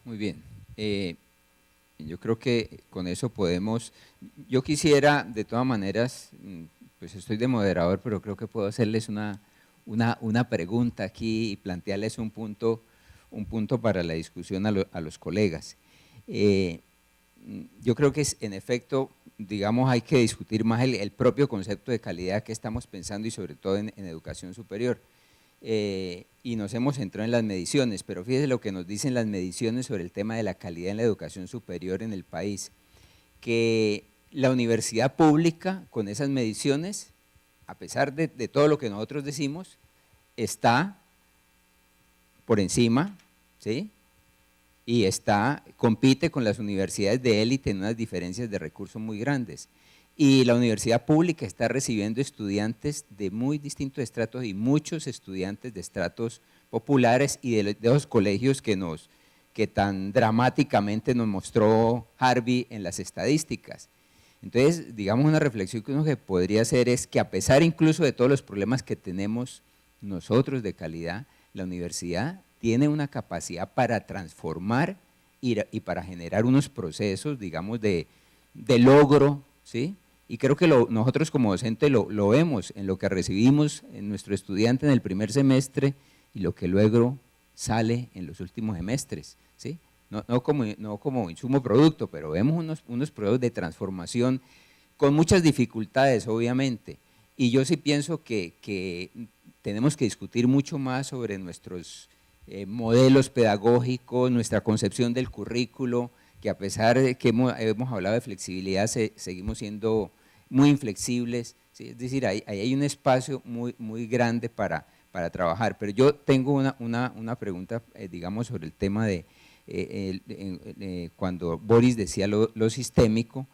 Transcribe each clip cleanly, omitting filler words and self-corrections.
Muy bien. Yo creo que con eso podemos, yo quisiera de todas maneras, pues estoy de moderador, pero creo que puedo hacerles una pregunta aquí y plantearles un punto para la discusión a los colegas. Yo creo que en efecto, digamos, hay que discutir más el propio concepto de calidad que estamos pensando y sobre todo en educación superior. Y nos hemos centrado en las mediciones, pero fíjese lo que nos dicen las mediciones sobre el tema de la calidad en la educación superior en el país, que la universidad pública con esas mediciones, a pesar de todo lo que nosotros decimos, está por encima, ¿sí? Y compite con las universidades de élite en unas diferencias de recursos muy grandes. Y la universidad pública está recibiendo estudiantes de muy distintos estratos y muchos estudiantes de estratos populares y de los colegios que tan dramáticamente nos mostró Harvey en las estadísticas. Entonces, digamos, una reflexión que uno que podría hacer es que a pesar incluso de todos los problemas que tenemos nosotros de calidad, la universidad tiene una capacidad para transformar y para generar unos procesos, digamos, de logro, ¿sí? Y creo que nosotros como docentes lo vemos en lo que recibimos en nuestro estudiante en el primer semestre y lo que luego sale en los últimos semestres, ¿sí? No como insumo producto, pero vemos unos procesos de transformación con muchas dificultades, obviamente. Y yo sí pienso que tenemos que discutir mucho más sobre nuestros modelos pedagógicos, nuestra concepción del currículo, que a pesar de que hemos hablado de flexibilidad, seguimos siendo muy inflexibles, ¿sí? Es decir, ahí hay un espacio muy grande para trabajar. Pero yo tengo una pregunta, digamos, sobre el tema de cuando Boris decía lo sistémico,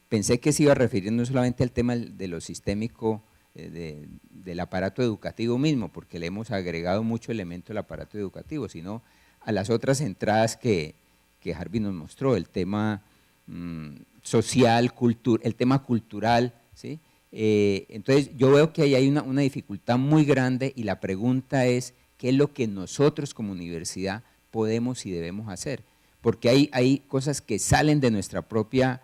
pensé que se iba a referir no solamente al tema de lo sistémico del aparato educativo mismo, porque le hemos agregado mucho elemento al aparato educativo, sino a las otras entradas que Harvey nos mostró, el tema social, el tema cultural, ¿sí? Entonces yo veo que ahí hay una dificultad muy grande y la pregunta es ¿qué es lo que nosotros como universidad podemos y debemos hacer? Porque hay cosas que salen de nuestra propia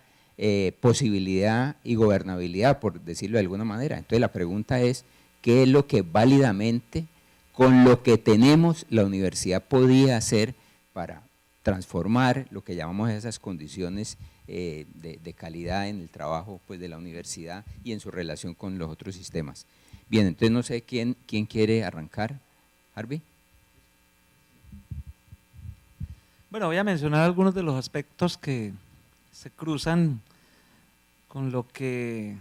posibilidad y gobernabilidad, por decirlo de alguna manera. Entonces la pregunta es ¿qué es lo que válidamente con lo que tenemos la universidad podía hacer para transformar lo que llamamos esas condiciones de calidad en el trabajo pues, de la universidad y en su relación con los otros sistemas? Bien, entonces no sé quién quiere arrancar. Harvey. Bueno, voy a mencionar algunos de los aspectos que se cruzan con lo que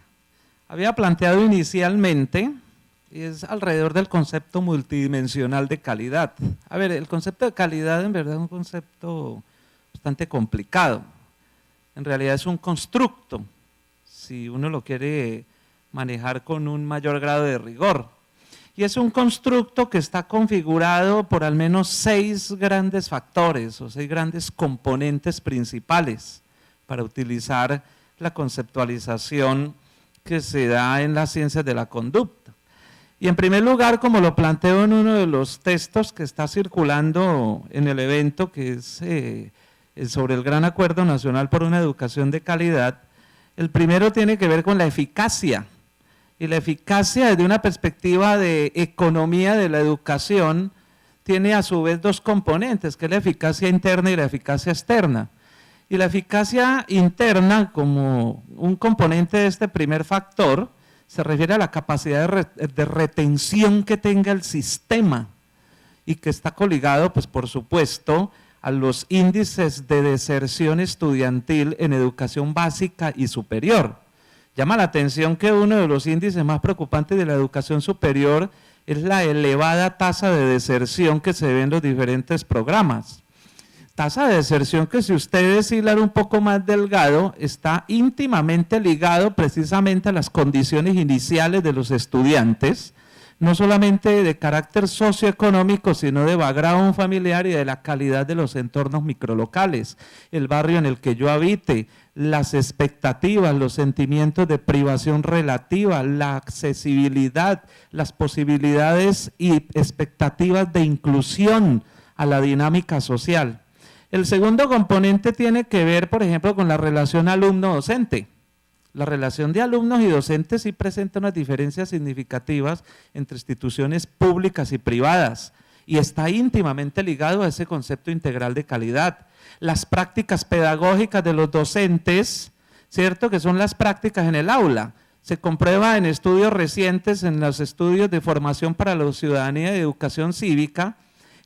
había planteado inicialmente, y es alrededor del concepto multidimensional de calidad. A ver, el concepto de calidad en verdad es un concepto bastante complicado. En realidad es un constructo, si uno lo quiere manejar con un mayor grado de rigor. Y es un constructo que está configurado por al menos 6 grandes factores o 6 grandes componentes principales para utilizar la conceptualización que se da en las ciencias de la conducta. Y en primer lugar, como lo planteo en uno de los textos que está circulando en el evento, que es sobre el Gran Acuerdo Nacional por una Educación de Calidad, el primero tiene que ver con la eficacia. Y la eficacia desde una perspectiva de economía de la educación tiene a su vez 2 componentes, que es la eficacia interna y la eficacia externa. Y la eficacia interna, como un componente de este primer factor, se refiere a la capacidad de retención que tenga el sistema y que está coligado, pues por supuesto, a los índices de deserción estudiantil en educación básica y superior. Llama la atención que uno de los índices más preocupantes de la educación superior es la elevada tasa de deserción que se ve en los diferentes programas. Tasa de deserción que, si ustedes hilan un poco más delgado, está íntimamente ligado precisamente a las condiciones iniciales de los estudiantes, no solamente de carácter socioeconómico, sino de background familiar y de la calidad de los entornos microlocales, el barrio en el que yo habite, las expectativas, los sentimientos de privación relativa, la accesibilidad, las posibilidades y expectativas de inclusión a la dinámica social. El segundo componente tiene que ver, por ejemplo, con la relación alumno-docente. La relación de alumnos y docentes sí presenta unas diferencias significativas entre instituciones públicas y privadas y está íntimamente ligado a ese concepto integral de calidad. Las prácticas pedagógicas de los docentes, ¿cierto?, que son las prácticas en el aula. Se comprueba en estudios recientes, en los estudios de formación para la ciudadanía y educación cívica,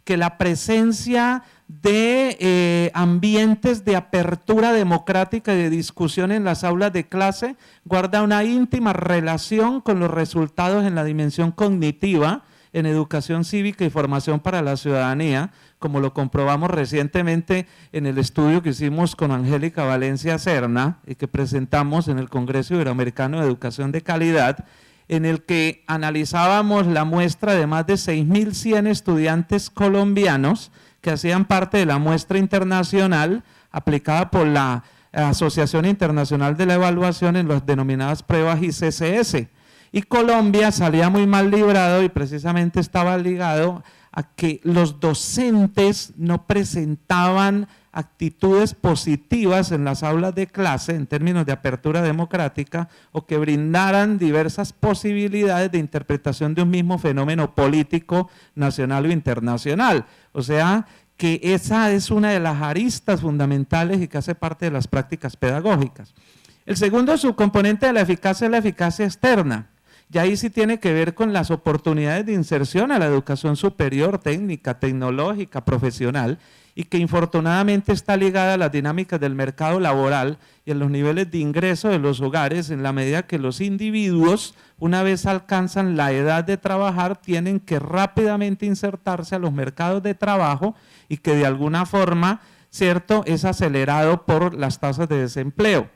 que la presencia de ambientes de apertura democrática y de discusión en las aulas de clase guarda una íntima relación con los resultados en la dimensión cognitiva en educación cívica y formación para la ciudadanía, como lo comprobamos recientemente en el estudio que hicimos con Angélica Valencia Serna y que presentamos en el Congreso Iberoamericano de Educación de Calidad, en el que analizábamos la muestra de más de 6.100 estudiantes colombianos que hacían parte de la muestra internacional aplicada por la Asociación Internacional de la Evaluación en las denominadas pruebas ICCS. Y Colombia salía muy mal librado y precisamente estaba ligado a que los docentes no presentaban actitudes positivas en las aulas de clase en términos de apertura democrática o que brindaran diversas posibilidades de interpretación de un mismo fenómeno político nacional o internacional. O sea, que esa es una de las aristas fundamentales y que hace parte de las prácticas pedagógicas. El segundo subcomponente de la eficacia es la eficacia externa. Y ahí sí tiene que ver con las oportunidades de inserción a la educación superior, técnica, tecnológica, profesional, y que infortunadamente está ligada a las dinámicas del mercado laboral y a los niveles de ingreso de los hogares, en la medida que los individuos, una vez alcanzan la edad de trabajar, tienen que rápidamente insertarse a los mercados de trabajo y que de alguna forma, ¿cierto?, es acelerado por las tasas de desempleo.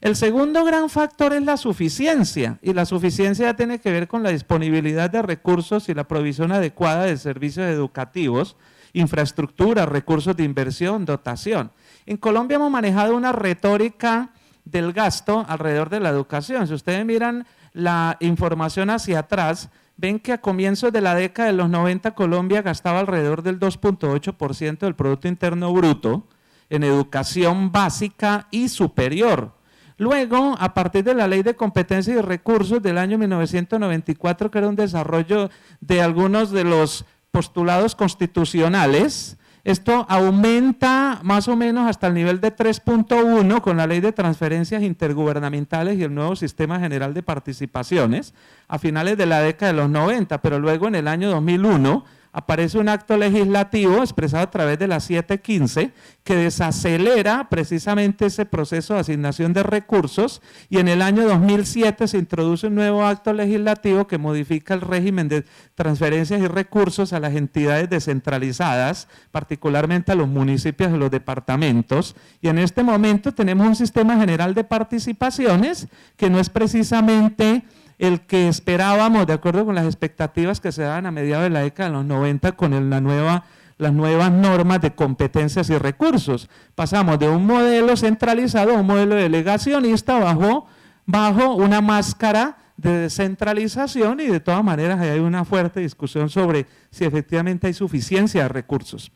El segundo gran factor es la suficiencia, y la suficiencia tiene que ver con la disponibilidad de recursos y la provisión adecuada de servicios educativos, infraestructura, recursos de inversión, dotación. En Colombia hemos manejado una retórica del gasto alrededor de la educación. Si ustedes miran la información hacia atrás, ven que a comienzos de la década de los 90 Colombia gastaba alrededor del 2.8% del Producto Interno Bruto en educación básica y superior. Luego, a partir de la Ley de Competencia y Recursos del año 1994, que era un desarrollo de algunos de los postulados constitucionales, esto aumenta más o menos hasta el nivel de 3.1 con la Ley de Transferencias Intergubernamentales y el nuevo Sistema General de Participaciones a finales de la década de los 90, pero luego en el año 2001 aparece un acto legislativo expresado a través de la 715 que desacelera precisamente ese proceso de asignación de recursos y en el año 2007 se introduce un nuevo acto legislativo que modifica el régimen de transferencias y recursos a las entidades descentralizadas, particularmente a los municipios y los departamentos, y en este momento tenemos un sistema general de participaciones que no es precisamente el que esperábamos, de acuerdo con las expectativas que se daban a mediados de la década de los 90 con las nuevas normas de competencias y recursos. Pasamos de un modelo centralizado a un modelo delegacionista bajo una máscara de descentralización y de todas maneras hay una fuerte discusión sobre si efectivamente hay suficiencia de recursos.